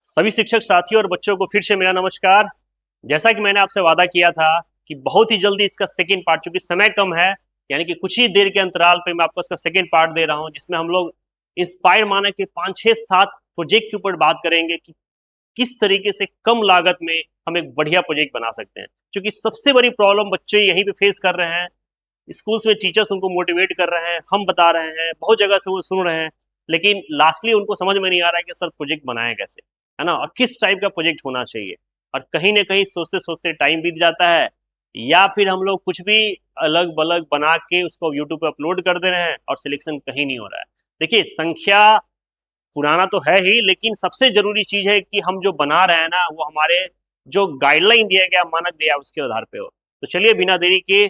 सभी शिक्षक साथियों और बच्चों को फिर से मेरा नमस्कार। जैसा कि मैंने आपसे वादा किया था कि बहुत ही जल्दी इसका सेकेंड पार्ट, चूंकि समय कम है, यानी कि कुछ ही देर के अंतराल पे मैं आपको इसका सेकेंड पार्ट दे रहा हूं, जिसमें हम लोग इंस्पायर माना के 5 6 7 प्रोजेक्ट के ऊपर बात करेंगे कि किस तरीके से कम लागत में हम एक बढ़िया प्रोजेक्ट बना सकते हैं। क्योंकि सबसे बड़ी प्रॉब्लम बच्चे यहीं पे फेस कर रहे हैं। स्कूल्स में टीचर्स उनको मोटिवेट कर रहे हैं, हम बता रहे हैं, बहुत जगह से वो सुन रहे हैं, लेकिन लास्टली उनको समझ में नहीं आ रहा है कि सर प्रोजेक्ट बनाए कैसे, है ना, और किस टाइप का प्रोजेक्ट होना चाहिए। और कहीं ना कहीं सोचते सोचते टाइम बीत जाता है, या फिर हम लोग कुछ भी अलग बलग बना के उसको यूट्यूब पे अपलोड कर दे रहे हैं और सिलेक्शन कहीं नहीं हो रहा है। देखिए, संख्या पुराना तो है ही, लेकिन सबसे जरूरी चीज है कि हम जो बना रहे हैं ना, वो हमारे जो गाइडलाइन दिया गया, मानक दिया, उसके आधार पे हो। तो चलिए बिना देरी के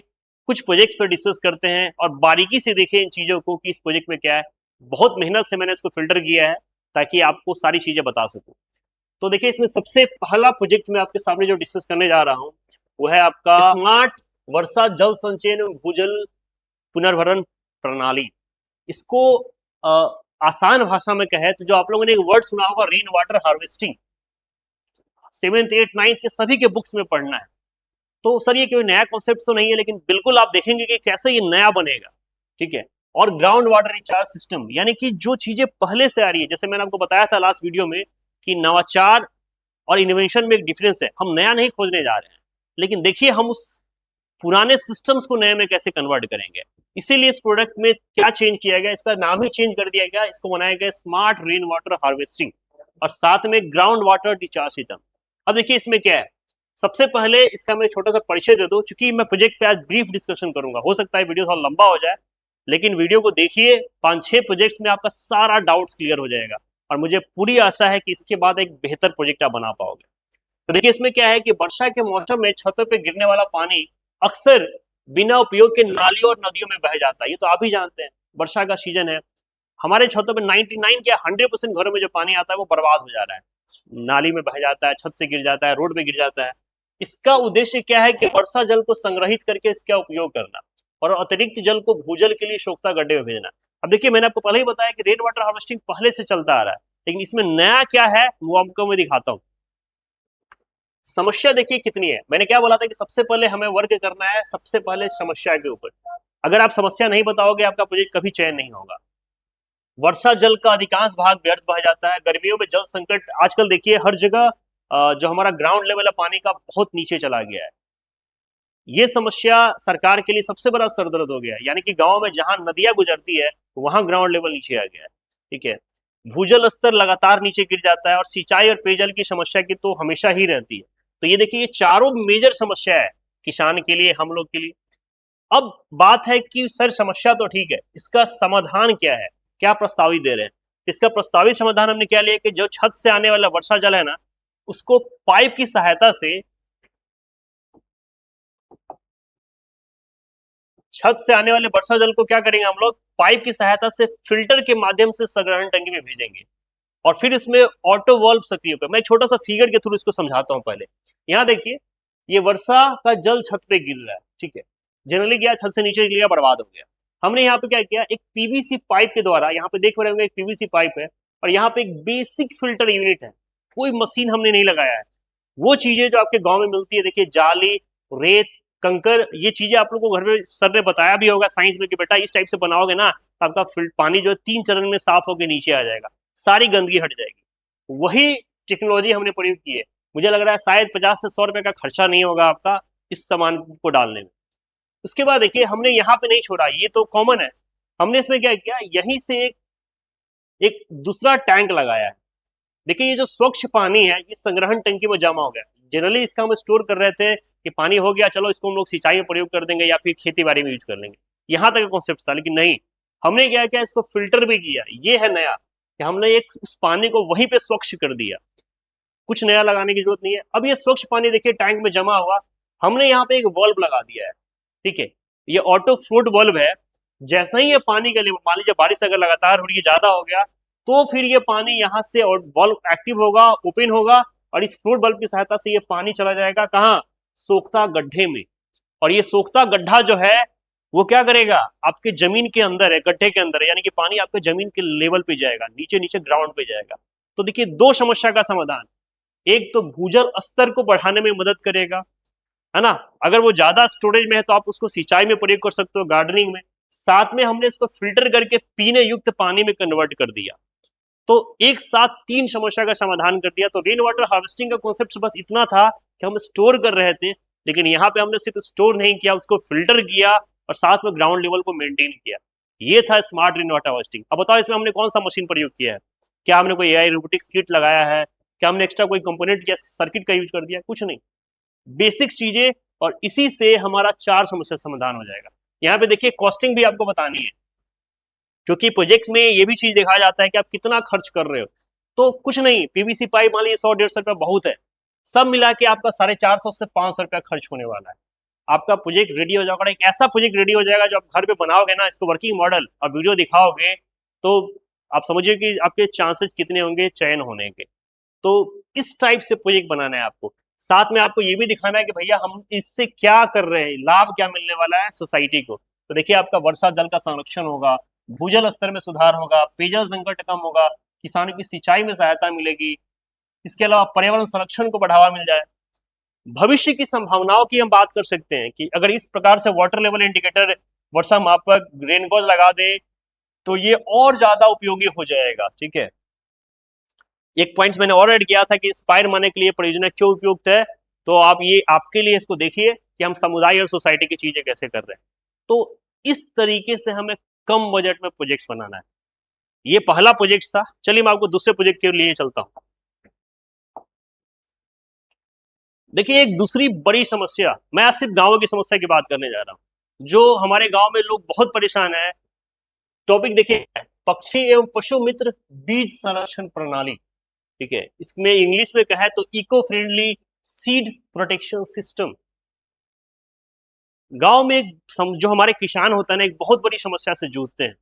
कुछ प्रोजेक्ट पर डिस्कस करते हैं और बारीकी से देखें इन चीजों को कि इस प्रोजेक्ट में क्या है। बहुत मेहनत से मैंने इसको फिल्टर किया है ताकि आपको सारी चीजें बता सकूं। तो देखिए, इसमें सबसे पहला प्रोजेक्ट मैं आपके सामने जो डिस्कस करने जा रहा हूँ, वो है आपका स्मार्ट वर्षा जल संचयन एवं भूजल पुनर्भरण प्रणाली। इसको आसान भाषा में कहे तो जो आप लोगों ने एक वर्ड सुना होगा, rain water harvesting, 7th 8th 9th के सभी के बुक्स में पढ़ना है। तो सर ये कोई नया कॉन्सेप्ट तो नहीं है, लेकिन बिल्कुल आप देखेंगे कि कैसे ये नया बनेगा। ठीक है। और ग्राउंड वाटर रिचार्ज सिस्टम, यानी कि जो चीजें पहले से आ रही है, जैसे मैंने आपको बताया था लास्ट वीडियो में कि नवाचार और इनोवेशन में एक डिफरेंस है। हम नया नहीं खोजने जा रहे हैं, लेकिन देखिए हम उस पुराने सिस्टम्स को नए में कैसे कन्वर्ट करेंगे। इसीलिए इस प्रोडक्ट में क्या चेंज किया गया, इसका नाम ही चेंज कर दिया गया, इसको बनाया गया स्मार्ट रेन वाटर हार्वेस्टिंग और साथ में ग्राउंड वाटर रिचार्ज सिस्टम। अब देखिए इसमें क्या है, सबसे पहले इसका मैं छोटा सा परिचय दे दूं, क्योंकि मैं प्रोजेक्ट पे आज ब्रीफ डिस्कशन करूंगा। हो सकता है वीडियो थोड़ा लंबा हो जाए, लेकिन वीडियो को देखिए, 5 6 प्रोजेक्ट्स में आपका सारा डाउट्स क्लियर हो जाएगा और मुझे पूरी आशा है कि इसके बाद एक बेहतर प्रोजेक्ट आप बना पाओगे। तो देखिए इसमें क्या है कि वर्षा के मौसम में छतों पे गिरने वाला पानी अक्सर बिना उपयोग के नालियों और नदियों में बह जाता है। ये तो आप ही जानते हैं, वर्षा का सीजन है, हमारे छतों पे 99 क्या 100% घरों में जो पानी आता है वो बर्बाद हो जा रहा है, नाली में बह जाता है, छत से गिर जाता है, रोड पे गिर जाता है। इसका उद्देश्य क्या है कि वर्षा जल को संग्रहित करके इसका उपयोग करना और अतिरिक्त जल को भूजल के लिए सोख्ता गड्ढे में भेजना। अब देखिए, मैंने आपको पहले ही बताया कि रेन वाटर हार्वेस्टिंग पहले से चलता आ रहा है, लेकिन इसमें नया क्या है वो आपको मैं दिखाता हूँ। समस्या देखिए कितनी है। मैंने क्या बोला था कि सबसे पहले हमें वर्क करना है सबसे पहले समस्या के ऊपर। अगर आप समस्या नहीं बताओगे, आपका प्रोजेक्ट कभी चयन नहीं होगा। वर्षा जल का अधिकांश भाग व्यर्थ बह जाता है। गर्मियों में जल संकट आजकल देखिए हर जगह, जो हमारा ग्राउंड लेवल है पानी का बहुत नीचे चला गया है। ये समस्या सरकार के लिए सबसे बड़ा सरदर्द हो गया है, यानी कि गांव में जहां नदियां गुजरती है वहां ग्राउंड लेवल नीचे आ गया है। ठीक है। भूजल स्तर लगातार नीचे गिर जाता है और सिंचाई और पेयजल की समस्या की तो हमेशा ही रहती है। तो ये देखिए, ये चारों मेजर समस्या है किसान के लिए, हम लोग के लिए। अब बात है कि सर समस्या तो ठीक है, इसका समाधान क्या है, क्या प्रस्तावित दे रहे हैं। इसका प्रस्तावित समाधान हमने क्या लिया कि जो छत से आने वाला वर्षा जल है ना, उसको पाइप की सहायता से, छत से आने वाले वर्षा जल को क्या करेंगे हम लोग, पाइप की सहायता से फिल्टर के माध्यम से संग्रहण टंकी में भेजेंगे और फिर इसमें ऑटो वॉल्व सक्रिय होकर, मैं छोटा सा फिगर के थ्रू इसको समझाता हूं। पहले यहाँ देखिए, ये वर्षा का जल छत पे गिर रहा है, ठीक है, जनरली क्या, छत से नीचे गिर गया, बर्बाद हो गया। हमने यहाँ पे क्या किया, एक पीवीसी पाइप के द्वारा, यहाँ पे देख रहे होंगे एक पीवीसी पाइप है और यहाँ पे एक बेसिक फिल्टर यूनिट है, कोई मशीन हमने नहीं लगाया है। वो चीजें जो आपके गांव में मिलती है, देखिए जाली, रेत, कंकर, ये चीजें आप लोग को घर में सर ने बताया भी होगा साइंस में कि बेटा इस टाइप से बनाओगे ना तो आपका पानी जो है 3 चरण में साफ होकर नीचे आ जाएगा, सारी गंदगी हट जाएगी। वही टेक्नोलॉजी हमने प्रयोग की है। मुझे लग रहा है शायद 50 से 100 रुपए का खर्चा नहीं होगा आपका इस सामान को डालने में। उसके बाद देखिए, हमने यहाँ पे नहीं छोड़ा, ये तो कॉमन है, हमने इसमें क्या किया, यहीं से एक दूसरा टैंक लगाया है। देखिए, ये जो स्वच्छ पानी है ये संग्रहण टंकी में जमा हो गया। जनरली इसका हम स्टोर कर रहे थे कि पानी हो गया, चलो इसको हम लोग सिंचाई में प्रयोग कर देंगे या फिर खेती बाड़ी में यूज कर लेंगे, यहाँ तक कॉन्सेप्ट था। लेकिन नहीं, हमने क्या किया, इसको फिल्टर भी किया। ये है नया कि हमने एक उस पानी को वहीं पे स्वच्छ कर दिया, कुछ नया लगाने की जरूरत नहीं है। अब ये स्वच्छ पानी देखिए टैंक में जमा हुआ, हमने यहाँ पे एक वॉल्व लगा दिया है। ठीक है, ये ऑटो फ्लोट वॉल्व है। जैसा ही ये पानी का लेवल, मान लीजिए बारिश अगर लगातार हो रही है, ज्यादा हो गया, तो फिर ये पानी यहाँ से और वॉल्व एक्टिव होगा, ओपन होगा और इस फ्लोट बल्ब की सहायता से ये पानी चला जाएगा कहाँ, सोख्ता गड्ढे में। और ये सोख्ता गड्ढा जो है वो क्या करेगा, आपके जमीन के अंदर है, गड्ढे के अंदर है, यानी कि पानी आपके जमीन के लेवल पे जाएगा, नीचे नीचे ग्राउंड पे जाएगा। तो देखिए दो समस्या का समाधान, एक तो भूजल स्तर को बढ़ाने में मदद करेगा, है ना, अगर वो ज्यादा स्टोरेज में है तो आप उसको सिंचाई में प्रयोग कर सकते हो, गार्डनिंग में। साथ में हमने इसको फिल्टर करके पीने युक्त पानी में कन्वर्ट कर दिया, तो एक साथ तीन समस्या का समाधान कर दिया। तो रेन वाटर हार्वेस्टिंग का कॉन्सेप्ट बस इतना था कि हम स्टोर कर रहे थे, लेकिन यहाँ पे हमने सिर्फ स्टोर नहीं किया, उसको फिल्टर किया और साथ में ग्राउंड लेवल को मेंटेन किया। ये था स्मार्ट रेन वाटर हार्वेस्टिंग। अब बताओ इसमें हमने कौन सा मशीन प्रयोग किया है? क्या हमने कोई एआई रोबोटिक्स किट लगाया है? क्या हमने एक्स्ट्रा कोई कंपोनेंट या सर्किट का यूज कर दिया? कुछ नहीं, बेसिक चीजें, और इसी से हमारा चार समस्या समाधान हो जाएगा। यहाँ पे देखिए कॉस्टिंग भी आपको बतानी है, क्योंकि प्रोजेक्ट में ये भी चीज देखा जाता है कि आप कितना खर्च कर रहे हो। तो कुछ नहीं, पीवीसी पाइप मान लीजिए 100-150 रुपया बहुत है, सब मिला के आपका 450 से 500 रुपया खर्च होने वाला है। आपका प्रोजेक्ट रेडी हो जाएगा, एक ऐसा प्रोजेक्ट रेडी हो जाएगा जो आप घर पे बनाओगे ना, इसको वर्किंग मॉडल और वीडियो दिखाओगे तो आप समझिए कि आपके चांसेस कितने होंगे चयन होने के। तो इस टाइप से प्रोजेक्ट बनाना है आपको। साथ में आपको ये भी दिखाना है कि भैया हम इससे क्या कर रहे हैं, लाभ क्या मिलने वाला है सोसाइटी को। तो देखिए आपका वर्षा जल का संरक्षण होगा, भूजल स्तर में सुधार होगा, पेयजल संकट कम होगा, किसानों की सिंचाई में सहायता मिलेगी, इसके अलावा पर्यावरण संरक्षण को बढ़ावा मिल जाए। भविष्य की संभावनाओं की हम बात कर सकते हैं कि अगर इस प्रकार से वाटर लेवल इंडिकेटर, वर्षा मापक, रेन गॉज लगा दे तो ये और ज्यादा उपयोगी हो जाएगा। ठीक है, एक पॉइंट मैंने और ऐड किया था कि इंस्पायर माने के लिए परियोजना क्यों उपयुक्त है, तो आप ये आपके लिए इसको देखिए कि हम समुदाय और सोसाइटी की चीजें कैसे कर रहे हैं। तो इस तरीके से हमें कम बजट में प्रोजेक्ट्स बनाना है। ये पहला प्रोजेक्ट था। चलिए मैं आपको दूसरे प्रोजेक्ट के लिए चलता हूं। देखिए एक दूसरी बड़ी समस्या, मैं आज सिर्फ गांवों की समस्या की बात करने जा रहा हूं, जो हमारे गांव में लोग बहुत परेशान है। टॉपिक देखिए, पक्षी एवं पशु मित्र बीज संरक्षण प्रणाली। ठीक है, इसमें इंग्लिश में कहा तो eco friendly seed protection system. गांव में जो हमारे किसान होता है ना, एक बहुत बड़ी समस्या से जूझते हैं।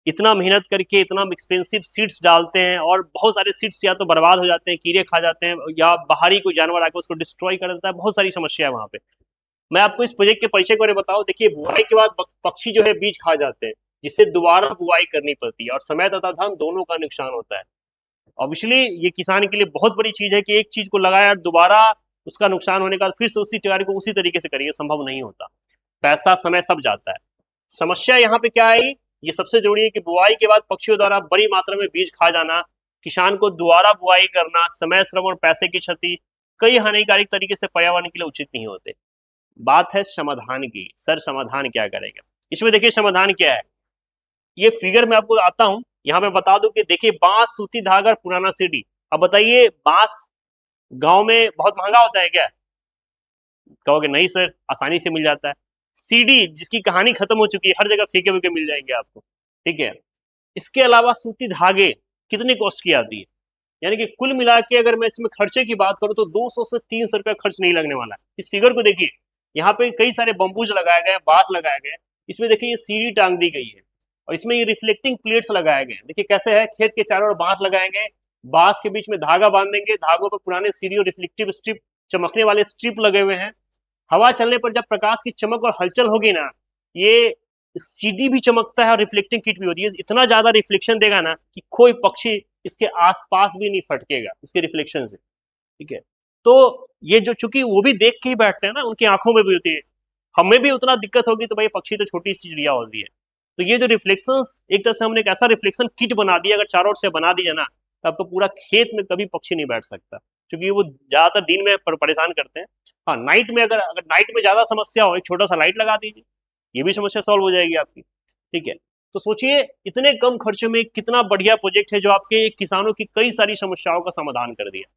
इतना मेहनत करके इतना एक्सपेंसिव सीड्स डालते हैं और बहुत सारे सीड्स या तो बर्बाद हो जाते हैं, कीड़े खा जाते हैं, या बाहरी कोई जानवर आकर उसको डिस्ट्रॉय कर देता है। बहुत सारी समस्या है वहां पे। मैं आपको इस प्रोजेक्ट के परिचय के बारे में बताऊं। देखिए बुआई के बाद पक्षी जो है बीज खा जाते हैं, जिससे दोबारा बुआई करनी पड़ती है और समय तथा धन दोनों का नुकसान होता है। ऑब्वियसली ये किसान के लिए बहुत बड़ी चीज है कि एक चीज को लगाया दोबारा उसका नुकसान होने का बाद फिर से उसी तैयारी को उसी तरीके से करिए, संभव नहीं होता। पैसा समय सब जाता है। समस्या यहाँ पे क्या आई, ये सबसे जरूरी है कि बुआई के बाद पक्षियों द्वारा बड़ी मात्रा में बीज खा जाना, किसान को दोबारा बुआई करना, समय श्रम और पैसे की क्षति, कई हानिकारक तरीके से पर्यावरण के लिए उचित नहीं होते। बात है समाधान की, सर समाधान क्या करेगा इसमें? देखिए समाधान क्या है, ये फिगर में आपको आता हूं। यहाँ पे बता दूं कि देखिए बांस, सूती धागा, पुराना सीडी। अब बताइए बांस गांव में बहुत महंगा होता है क्या? कहोगे नहीं सर, आसानी से मिल जाता है। सीडी जिसकी कहानी खत्म हो चुकी है, हर जगह फेंके हुए मिल जाएंगे आपको। ठीक है, इसके अलावा सूती धागे कितने कॉस्ट की आती है? यानी कि कुल मिला के अगर मैं इसमें खर्चे की बात करूं तो 200 से 300 रुपया खर्च नहीं लगने वाला है। इस फिगर को देखिए, यहाँ पे कई सारे बम्बूज लगाए गए, बांस लगाए गए, इसमें देखिए ये सीढ़ी टांग दी गई है और इसमें ये रिफ्लेक्टिंग प्लेट्स लगाए गए। देखिए कैसे है, खेत के चारों ओर बांस लगाएंगे, बांस के बीच में धागा बांध देंगे, धागों पर पुराने सीढ़ी और रिफ्लेक्टिव स्ट्रिप, चमकने वाले स्ट्रिप लगे हुए हैं। हवा चलने पर जब प्रकाश की चमक और हलचल होगी ना, ये सीडी भी चमकता है और रिफ्लेक्टिंग किट भी होती है। इतना ज्यादा रिफ्लेक्शन देगा ना कि कोई पक्षी इसके आसपास भी नहीं फटकेगा इसके रिफ्लेक्शन से। ठीक है, तो ये जो चूंकि वो भी देख के ही बैठते हैं ना, उनकी आंखों में भी होती है, हमें भी उतना दिक्कत होगी तो भाई पक्षी तो छोटी सी चिड़िया होती है। तो ये जो रिफ्लेक्शंस, एक तरह से हमने एक ऐसा रिफ्लेक्शन किट बना दिया, अगर चारों ओर से बना दिया ना, तो आपको पूरा खेत में कभी पक्षी नहीं बैठ सकता, क्योंकि वो ज्यादातर दिन में परेशान करते हैं। हाँ नाइट में, अगर नाइट में ज्यादा समस्या हो, एक छोटा सा लाइट लगा दीजिए, ये भी समस्या सॉल्व हो जाएगी आपकी। ठीक है, तो सोचिए इतने कम खर्चे में कितना बढ़िया प्रोजेक्ट है जो आपके किसानों की कई सारी समस्याओं का समाधान कर दिया।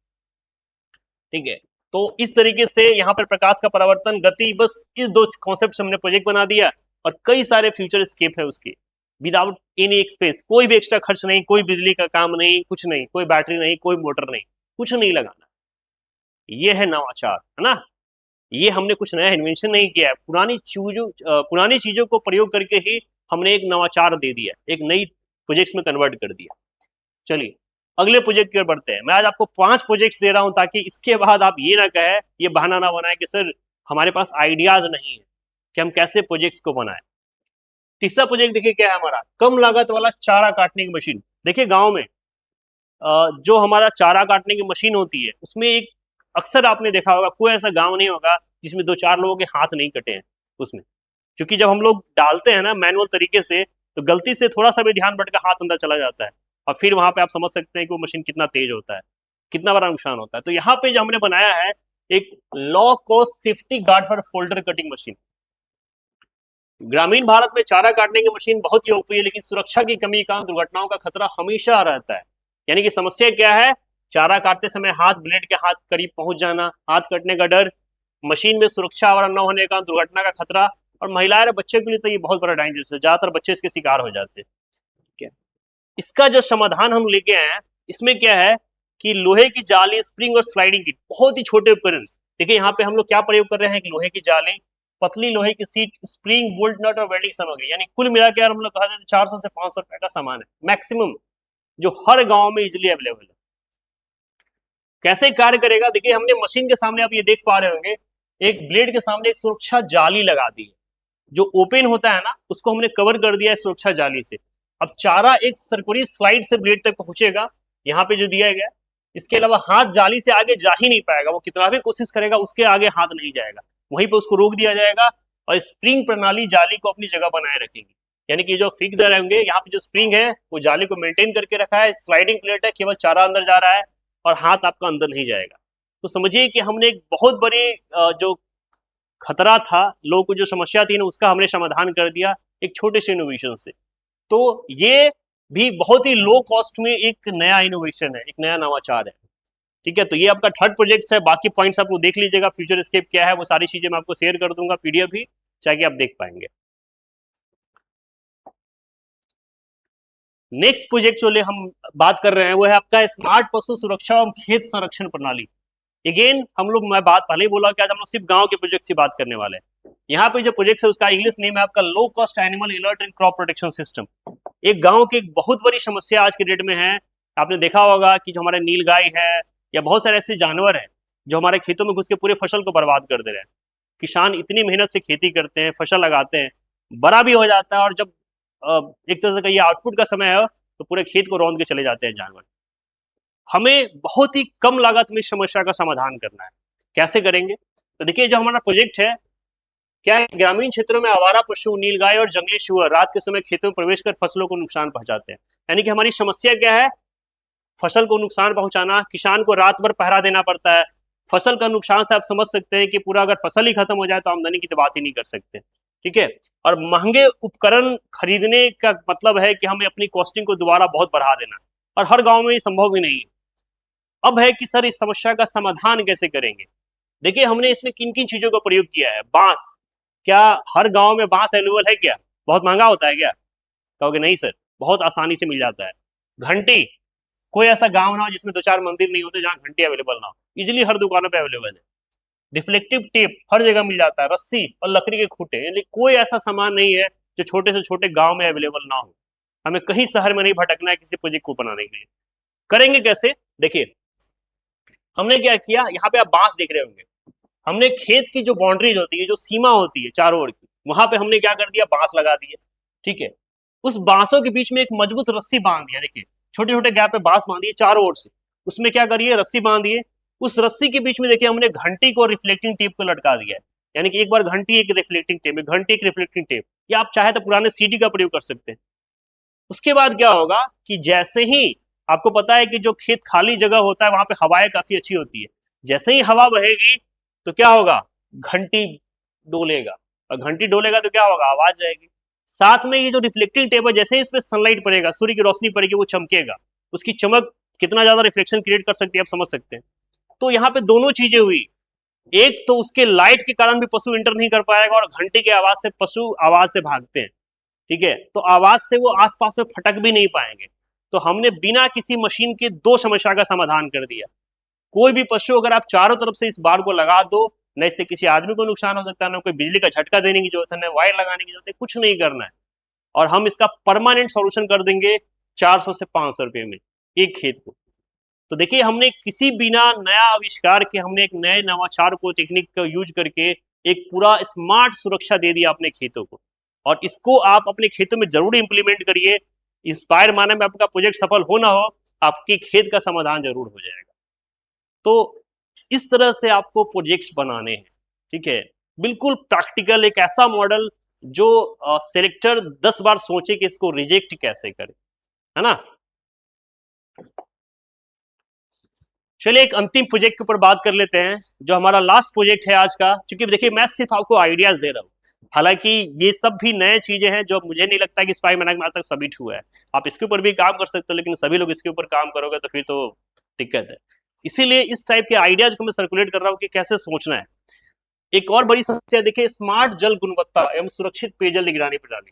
ठीक है, तो इस तरीके से यहाँ पर प्रकाश का परावर्तन, गति, बस इस दो कॉन्सेप्ट से हमने प्रोजेक्ट बना दिया और कई सारे फ्यूचर स्केप है उसके, विदाउट एनी एक्सपेंस, कोई भी एक्स्ट्रा खर्च नहीं, कोई बिजली का काम नहीं, कुछ नहीं, कोई बैटरी नहीं, कोई मोटर नहीं, कुछ नहीं लगाना। ये है नवाचार, है ना। ये हमने कुछ नया इन्वेंशन नहीं किया है, पुरानी चीजों को प्रयोग करके ही हमने एक नवाचार दे दिया, एक नई प्रोजेक्ट्स में कन्वर्ट कर दिया। चलिए अगले प्रोजेक्ट की ओर बढ़ते हैं। मैं आज आपको 5 प्रोजेक्ट्स दे रहा हूं ताकि इसके बाद आप ये ना कहे, ये बहाना ना बनाए कि सर हमारे पास आइडियाज नहीं है कि हम कैसे प्रोजेक्ट्स को बनाए। तीसरा प्रोजेक्ट देखिए क्या है हमारा, कम लागत वाला चारा काटने की मशीन। देखिए गांव में जो हमारा चारा काटने की मशीन होती है उसमें एक अक्सर आपने देखा होगा, कोई ऐसा गांव नहीं होगा जिसमें 2-4 लोगों के हाथ नहीं कटे हैं उसमें। क्योंकि जब हम लोग डालते हैं ना मैनुअल तरीके से, तो गलती से थोड़ा सा भी ध्यान भटका हाथ अंदर चला जाता है, और फिर वहां पे आप समझ सकते हैं कि वो मशीन कितना तेज होता है, कितना बड़ा नुकसान होता है। तो यहाँ पे जो हमने बनाया है एक low cost safety guard for folder cutting machine. ग्रामीण भारत में चारा काटने की मशीन बहुत ही ओपी है, लेकिन सुरक्षा की कमी का, दुर्घटनाओं का खतरा हमेशा रहता है। यानी कि समस्या क्या है, चारा काटते समय हाथ, ब्लेड के हाथ करीब पहुंच जाना, हाथ कटने का डर, मशीन में सुरक्षा आवरण न होने का, दुर्घटना का खतरा, और महिलाएं और बच्चे के लिए तो ये बहुत बड़ा डेंजर है, ज्यादातर बच्चे इसके शिकार हो जाते हैं। ठीक है, इसका जो समाधान हम लेके आए हैं, इसमें क्या है कि लोहे की जाली, स्प्रिंग और स्लाइडिंग किट, बहुत ही छोटे उपकरण। देखिए यहाँ पे हम लोग क्या प्रयोग कर रहे हैं, लोहे की जाली, पतली लोहे की सीट, स्प्रिंग, बोल्ट, नट और वेल्डिंग सामग्री, यानी कुल मिला के हम लोग कहा जाए 400 से 500 रुपए का सामान है मैक्सिमम, जो हर गांव में इजिली अवेलेबल है। कैसे कार्य करेगा, देखिए हमने मशीन के सामने, आप ये देख पा रहे होंगे, एक ब्लेड के सामने एक सुरक्षा जाली लगा दी है। जो ओपन होता है ना, उसको हमने कवर कर दिया है सुरक्षा जाली से। अब चारा एक सर्कुलर स्लाइड से ब्लेड तक पहुंचेगा, यहाँ पे जो दिया गया। इसके अलावा हाथ जाली से आगे जा ही नहीं पाएगा, वो कितना भी कोशिश करेगा उसके आगे हाथ नहीं जाएगा, वहीं पे उसको रोक दिया जाएगा, और स्प्रिंग प्रणाली जाली को अपनी जगह बनाए रखेगी। यानी कि जो फिक्स रहेंगे, यहाँ पे जो स्प्रिंग है वो जाली को मेंटेन करके रखा है, स्लाइडिंग प्लेट है, केवल चारा अंदर जा रहा है और हाथ आपका अंदर नहीं जाएगा। तो समझिए कि हमने एक बहुत बड़ी जो खतरा था, लोगों को जो समस्या थी ना, उसका हमने समाधान कर दिया एक छोटे से इनोवेशन से। तो ये भी बहुत ही लो कॉस्ट में एक नया इनोवेशन है, एक नया नवाचार है। ठीक है, तो ये आपका थर्ड प्रोजेक्ट है, बाकी पॉइंट्स आपको देख लीजिएगा, फ्यूचर स्केप क्या है वो सारी चीजें मैं आपको शेयर कर दूंगा, पीडीएफ भी, चाहे आप देख पाएंगे। नेक्स्ट प्रोजेक्ट जो हम बात कर रहे हैं वो है आपका स्मार्ट पशु सुरक्षा एवं खेत संरक्षण प्रणाली। अगेन हम लोग, मैं बात पहले ही बोला कि आज हम लोग सिर्फ गांव के प्रोजेक्ट की बात करने वाले हैं। यहाँ पे जो प्रोजेक्ट है उसका इंग्लिश नेम है आपका low cost animal alert and crop protection system. एक गांव की एक बहुत बड़ी समस्या आज के डेट में है, आपने देखा होगा कि जो हमारे नीलगाय है या बहुत सारे ऐसे जानवर हैं जो हमारे खेतों में घुस के पूरे फसल को बर्बाद कर दे रहे हैं। किसान इतनी मेहनत से खेती करते हैं, फसल लगाते हैं, बड़ा भी हो जाता है, और जब एक तरह से कहिए आउटपुट का समय है तो पूरे खेत को रौंद के चले जाते हैं जानवर। हमें बहुत ही कम लागत में इस समस्या का समाधान करना है। कैसे करेंगे, तो देखिए जो हमारा प्रोजेक्ट है क्या है, ग्रामीण क्षेत्रों में आवारा पशु, नीलगाय और जंगली सुअर रात के समय खेतों में प्रवेश कर फसलों को नुकसान पहुंचाते हैं। यानी कि हमारी समस्या क्या है, फसल को नुकसान पहुंचाना, किसान को रात भर पहरा देना पड़ता है। फसल का नुकसान से आप समझ सकते हैं कि पूरा अगर फसल ही खत्म हो जाए तो आमदनी की तो बात ही नहीं कर सकते। ठीक है, और महंगे उपकरण खरीदने का मतलब है कि हमें अपनी कॉस्टिंग को दोबारा बहुत बढ़ा देना, और हर गांव में ये संभव भी नहीं है। अब है कि सर इस समस्या का समाधान कैसे करेंगे। देखिए हमने इसमें किन किन चीजों का प्रयोग किया है। बांस, क्या हर गांव में बांस अवेलेबल है क्या, बहुत महंगा होता है क्या, कहोगे नहीं सर, बहुत आसानी से मिल जाता है। घंटी, कोई ऐसा गांव ना हो जिसमें 2-4 मंदिर नहीं होते जहां घंटी अवेलेबल ना हो, इजिली हर दुकानों पे अवेलेबल है। रिफ्लेक्टिव टेप हर जगह मिल जाता है, रस्सी और लकड़ी के खूंटे, यानी कोई ऐसा सामान नहीं है जो छोटे से छोटे गांव में अवेलेबल ना हो। हमें कहीं शहर में नहीं भटकना है किसी प्रोजेक्ट को बनाने के लिए। करेंगे कैसे, देखिए हमने क्या किया, यहाँ पे आप बांस देख रहे होंगे, हमने खेत की जो बाउंड्रीज होती है, जो सीमा होती है चारों ओर की, वहां पे हमने क्या कर दिया, बांस लगा दिए। ठीक है, उस बांसों के बीच में एक मजबूत रस्सी बांध दिया, देखिए छोटे छोटे गैप पे बांस बांधिए चारों ओर से, उसमें क्या करिए, रस्सी बांधिए। उस रस्सी के बीच में देखिए हमने घंटी को रिफ्लेक्टिंग टेप को लटका दिया है। यानी कि एक बार घंटी एक रिफ्लेक्टिंग टेप, घंटी एक रिफ्लेक्टिंग टेप, या आप चाहे तो पुराने सीडी का प्रयोग कर सकते हैं। उसके बाद क्या होगा कि जैसे ही, आपको पता है कि जो खेत खाली जगह होता है वहां पे हवाएं काफी अच्छी होती है, जैसे ही हवा बहेगी तो क्या होगा, घंटी डोलेगा, और घंटी डोलेगा तो क्या होगा, आवाज आएगी। साथ में ये जो रिफ्लेक्टिंग टेप है, जैसे ही इस पे सनलाइट पड़ेगा, सूर्य की रोशनी पड़ेगी, वो चमकेगा, उसकी चमक कितना ज्यादा रिफ्लेक्शन क्रिएट कर सकती है आप समझ सकते हैं। तो यहाँ पे दोनों चीजें हुई, एक तो उसके लाइट के कारण भी पशु इंटर नहीं कर पाएगा, और घंटी की आवाज से पशु आवाज से भागते हैं। ठीक है, तो आवाज से वो आसपास में फटक भी नहीं पाएंगे। तो हमने बिना किसी मशीन के दो समस्या का समाधान कर दिया। कोई भी पशु अगर आप चारों तरफ से इस बार को लगा दो, न इससे किसी आदमी को नुकसान हो सकता है, ना कोई बिजली का झटका देने की जरूरत है, न वायर लगाने की जरूरत है, कुछ नहीं करना है। और हम इसका परमानेंट सॉल्यूशन कर देंगे 400 से 500 रुपए में एक खेत को। तो देखिए हमने किसी बिना नया आविष्कार के, हमने एक नए नवाचार को, टेक्निक का यूज करके एक पूरा स्मार्ट सुरक्षा दे दिया अपने खेतों को, और इसको आप अपने खेतों में जरूर इंप्लीमेंट करिए। इंस्पायर माने में आपका प्रोजेक्ट सफल हो ना हो, आपके खेद का समाधान जरूर हो जाएगा। तो इस तरह से आपको प्रोजेक्ट्स बनाने हैं, ठीक है, बिल्कुल प्रैक्टिकल, एक ऐसा मॉडल जो सिलेक्टर 10 बार सोचे कि इसको रिजेक्ट कैसे करे, है ना। चलिए एक अंतिम प्रोजेक्ट के ऊपर बात कर लेते हैं, जो हमारा लास्ट प्रोजेक्ट है आज का। क्योंकि देखिए मैं सिर्फ आपको आइडियाज दे रहा हूँ, हालांकि ये सब भी नए चीजें हैं जो मुझे नहीं लगता कि स्पाई मैनेजमेंट आज तक सबमिट हुआ है। आप इसके ऊपर भी काम कर सकते हो, लेकिन सभी लोग इसके ऊपर काम करोगे तो फिर तो दिक्कत है। इसीलिए इस टाइप के आइडियाज को मैं सर्कुलेट कर रहा हूँ कि कैसे सोचना है। एक और बड़ी समस्या देखिए, स्मार्ट जल गुणवत्ता एवं सुरक्षित पेयजल निगरानी प्रणाली।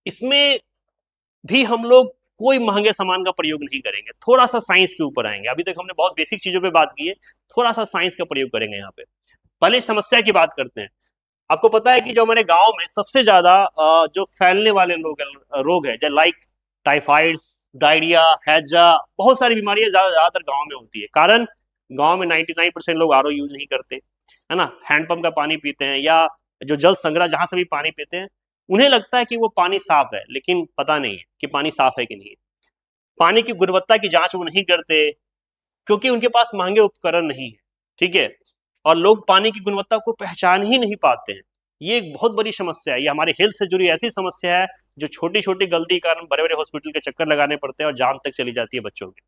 इसमें भी हम लोग कोई महंगे सामान का प्रयोग नहीं करेंगे, थोड़ा सा साइंस के ऊपर आएंगे। अभी तक हमने बहुत बेसिक चीजों पे बात की है, थोड़ा सा साइंस का प्रयोग करेंगे यहाँ पे। पहले समस्या की बात करते हैं। आपको पता है कि जो हमारे गांव में सबसे ज्यादा जो फैलने वाले रोग है, जैसे लाइक टाइफाइड, डायरिया, हैजा, बहुत सारी बीमारियां ज्यादातर गांव में होती है। कारण गांव में 99% लोग आरओ यूज नहीं करते, है ना, हैंडपंप का पानी पीते हैं, या जो जल संग्रह जहां से भी पानी पीते हैं, उन्हें लगता है कि वो पानी साफ है, लेकिन पता नहीं है कि पानी साफ है कि नहीं है। पानी की गुणवत्ता की जांच वो नहीं करते, क्योंकि उनके पास महंगे उपकरण नहीं है, ठीक है, और लोग पानी की गुणवत्ता को पहचान ही नहीं पाते हैं। ये एक बहुत बड़ी समस्या है, ये हमारे हेल्थ से जुड़ी ऐसी समस्या है जो छोटी छोटी गलती के कारण बड़े बड़े हॉस्पिटल के चक्कर लगाने पड़ते हैं और जान तक चली जाती है बच्चों के।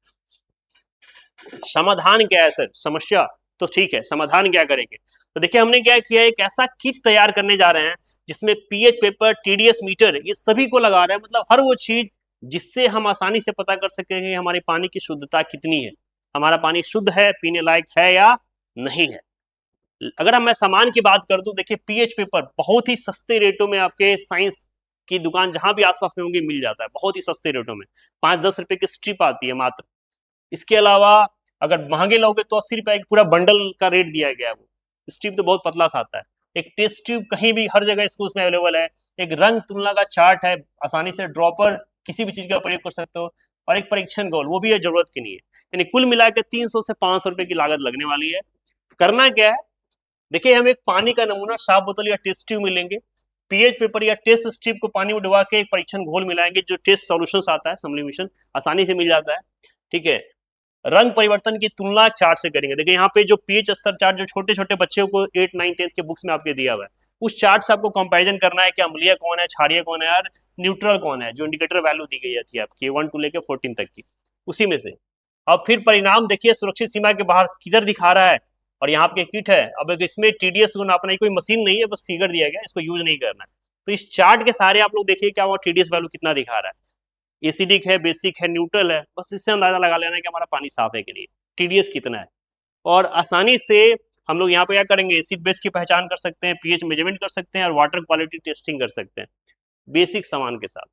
समाधान क्या है सर? समस्या तो ठीक है, समाधान क्या करेंगे? तो देखिए हमने क्या किया, एक ऐसा किट तैयार करने जा रहे हैं जिसमें पीएच पेपर, टीडीएस मीटर, ये सभी को लगा रहे हैं। मतलब हर वो चीज जिससे हम आसानी से पता कर सकेंगे हमारे पानी की शुद्धता कितनी है, हमारा पानी शुद्ध है, पीने लायक है या नहीं है। अगर मैं सामान की बात कर दूं, देखिए पीएच पेपर बहुत ही सस्ते रेटों में आपके साइंस की दुकान जहां भी आसपास में होंगी मिल जाता है, बहुत ही सस्ते रेटों में। 5-10 रुपए की स्ट्रिप आती है मात्र। इसके अलावा अगर महंगे लोगे तो 80 रुपए का पूरा बंडल का रेट दिया गया है। वो स्ट्रिप तो बहुत पतला सा आता है। एक टेस्ट ट्यूब कहीं भी हर जगह स्कूल में अवेलेबल है। एक रंग तुलना का चार्ट है, आसानी से ड्रॉपर किसी भी चीज का प्रयोग कर सकते हो। और एक परीक्षण गोल, वो भी है जरूरत की नहीं है। यानी कुल मिलाकर 300 से 500 रुपए की लागत लगने वाली है। करना क्या है, देखिए हम एक पानी का नमूना, साफ बोतल या टेस्ट ट्यूब मिलेंगे, पीएच पेपर या टेस्ट स्ट्रिप को पानी में डुबा के एक परीक्षण घोल मिलाएंगे, जो टेस्ट सॉल्यूशंस आता है, सब्लिमेशन आसानी से मिल जाता है, ठीक है। रंग परिवर्तन की तुलना चार्ट से करेंगे। देखिए यहाँ पे जो पीएच स्तर चार्ट जो छोटे छोटे बच्चों को 8, 9, 10 के बुक्स में आपके दिया हुआ है, उस चार्ट से आपको कंपैरिजन करना है कि अम्लीय कौन है, क्षारीय कौन है और न्यूट्रल कौन है, जो इंडिकेटर वैल्यू दी गई थी आपकी 1 to लेके 14 तक की, उसी में से। अब फिर परिणाम देखिए, सुरक्षित सीमा के बाहर किधर दिखा रहा है, और यहाँ पे किट है। अब इसमें टीडीएस को नापना, कोई मशीन नहीं है, बस फिगर दिया गया, इसको यूज नहीं करना है। तो इस चार्ट के सारे आप लोग देखिए क्या वो टीडीएस वैल्यू कितना दिखा रहा है, एसिडिक है, बेसिक है, न्यूट्रल है, बस इससे अंदाजा लगा लेना है कि हमारा पानी साफ है कि नहीं, टीडीएस कितना है। और आसानी से हम लोग यहाँ पे क्या करेंगे, एसिड बेस की पहचान कर सकते हैं, पीएच मेजरमेंट कर सकते हैं और वाटर क्वालिटी टेस्टिंग कर सकते हैं बेसिक सामान के साथ।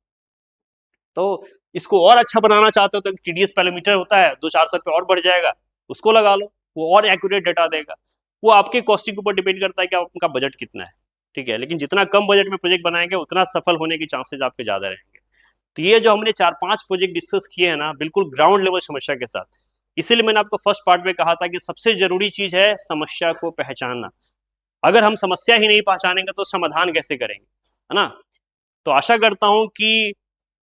तो इसको और अच्छा बनाना चाहते हो तो टीडीएस पैरामीटर होता है, 2-400 रुपये और बढ़ जाएगा, उसको लगा लो, वो और एक्यूरेट डेटा देगा। वो आपके कॉस्टिंग के ऊपर डिपेंड करता है कि आपका बजट कितना है, ठीक है। लेकिन जितना कम बजट में प्रोजेक्ट बनाएंगे उतना सफल होने के चांसेस आपके ज्यादा रहेंगे। तो ये जो हमने 4-5 प्रोजेक्ट डिस्कस किए हैं ना, बिल्कुल ग्राउंड लेवल समस्या के साथ। इसीलिए मैंने आपको फर्स्ट पार्ट में कहा था कि सबसे जरूरी चीज है समस्या को पहचानना। अगर हम समस्या ही नहीं पहचानेंगे तो समाधान कैसे करेंगे, है ना। तो आशा करता हूं कि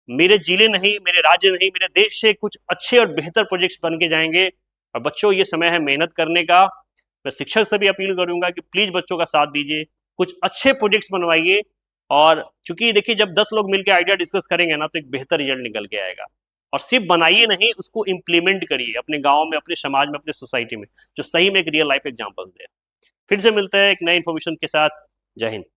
मेरे जिले नहीं, मेरे राज्य नहीं, मेरे देश से कुछ अच्छे और बेहतर प्रोजेक्ट्स बन के जाएंगे। और बच्चों ये समय है मेहनत करने का। मैं शिक्षक से भी अपील करूंगा कि प्लीज बच्चों का साथ दीजिए, कुछ अच्छे प्रोजेक्ट्स बनवाइए। और चूंकि देखिए जब 10 लोग मिलकर आइडिया डिस्कस करेंगे ना, तो एक बेहतर रिजल्ट निकल के आएगा। और सिर्फ बनाइए नहीं, उसको इम्प्लीमेंट करिए अपने गाँव में, अपने समाज में, अपने सोसाइटी में, जो सही में एक रियल लाइफ एग्जाम्पल दे। फिर से मिलते हैं एक नई इन्फॉर्मेशन के साथ। जय हिंद।